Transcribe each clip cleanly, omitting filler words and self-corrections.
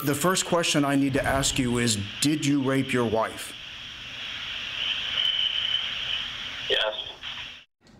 The first question I need to ask you is, did you rape your wife? Yes.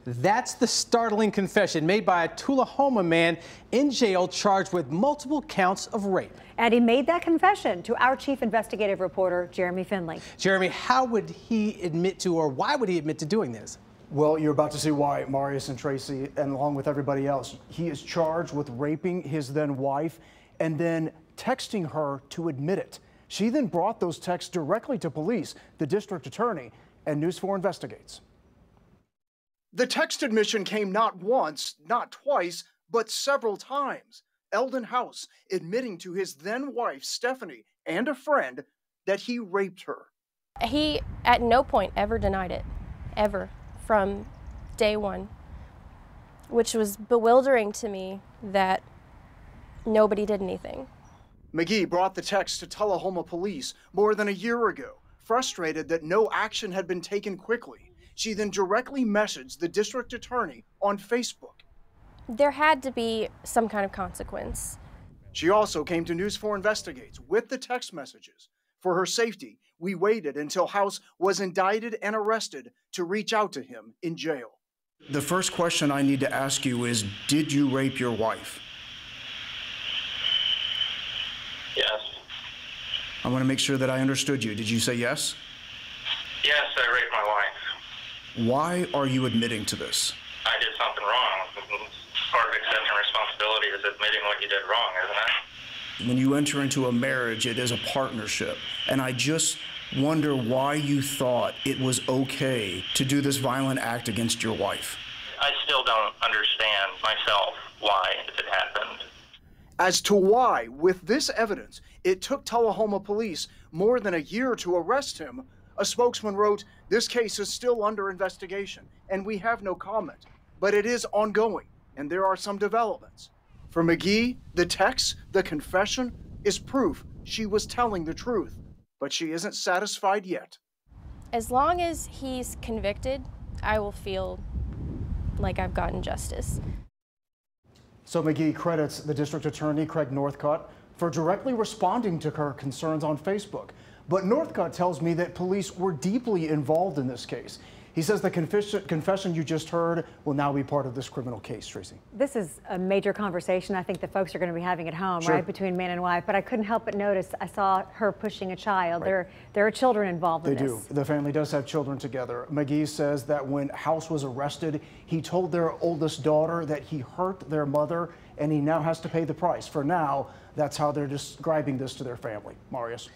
That's the startling confession made by a Tullahoma man in jail charged with multiple counts of rape. And he made that confession to our chief investigative reporter, Jeremy Finley. Jeremy, how would he admit to, or why would he admit to doing this? Well, you're about to see why, Marius and Tracy, and along with everybody else. He is charged with raping his then wife and then texting her to admit it. She then brought those texts directly to police, the district attorney, and News4 Investigates. The text admission came not once, not twice, but several times. Eldon House admitting to his then wife, Stephanie, and a friend that he raped her. He at no point ever denied it, ever, from day one, which was bewildering to me that nobody did anything. McGee brought the text to Tullahoma police more than a year ago, frustrated that no action had been taken quickly. She then directly messaged the district attorney on Facebook. There had to be some kind of consequence. She also came to News4 Investigates with the text messages. For her safety, we waited until House was indicted and arrested to reach out to him in jail. The first question I need to ask you is, did you rape your wife? Yes. I want to make sure that I understood you. Did you say yes? Yes, I raped my wife. Why are you admitting to this? I did something wrong. Part of accepting responsibility is admitting what you did wrong, isn't it? When you enter into a marriage, it is a partnership. And I just wonder why you thought it was okay to do this violent act against your wife. I still don't understand myself why it happened. As to why, with this evidence, it took Tullahoma police more than a year to arrest him, a spokesman wrote, "This case is still under investigation, and we have no comment. But it is ongoing, and there are some developments." For McGee, the text, the confession, is proof she was telling the truth. But she isn't satisfied yet. As long as he's convicted, I will feel like I've gotten justice. So McGee credits the district attorney, Craig Northcutt, for directly responding to her concerns on Facebook. But Northcutt tells me that police were deeply involved in this case. He says the confession you just heard will now be part of this criminal case, Tracy. This is a major conversation I think the folks are going to be having at home, Sure. right, between man and wife. But I couldn't help but notice, I saw her pushing a child. Right. There are children involved in They this. do. The family does have children together. McGee says that when House was arrested, he told their oldest daughter that he hurt their mother, and he now has to pay the price. For now, that's how they're describing this to their family. Marius.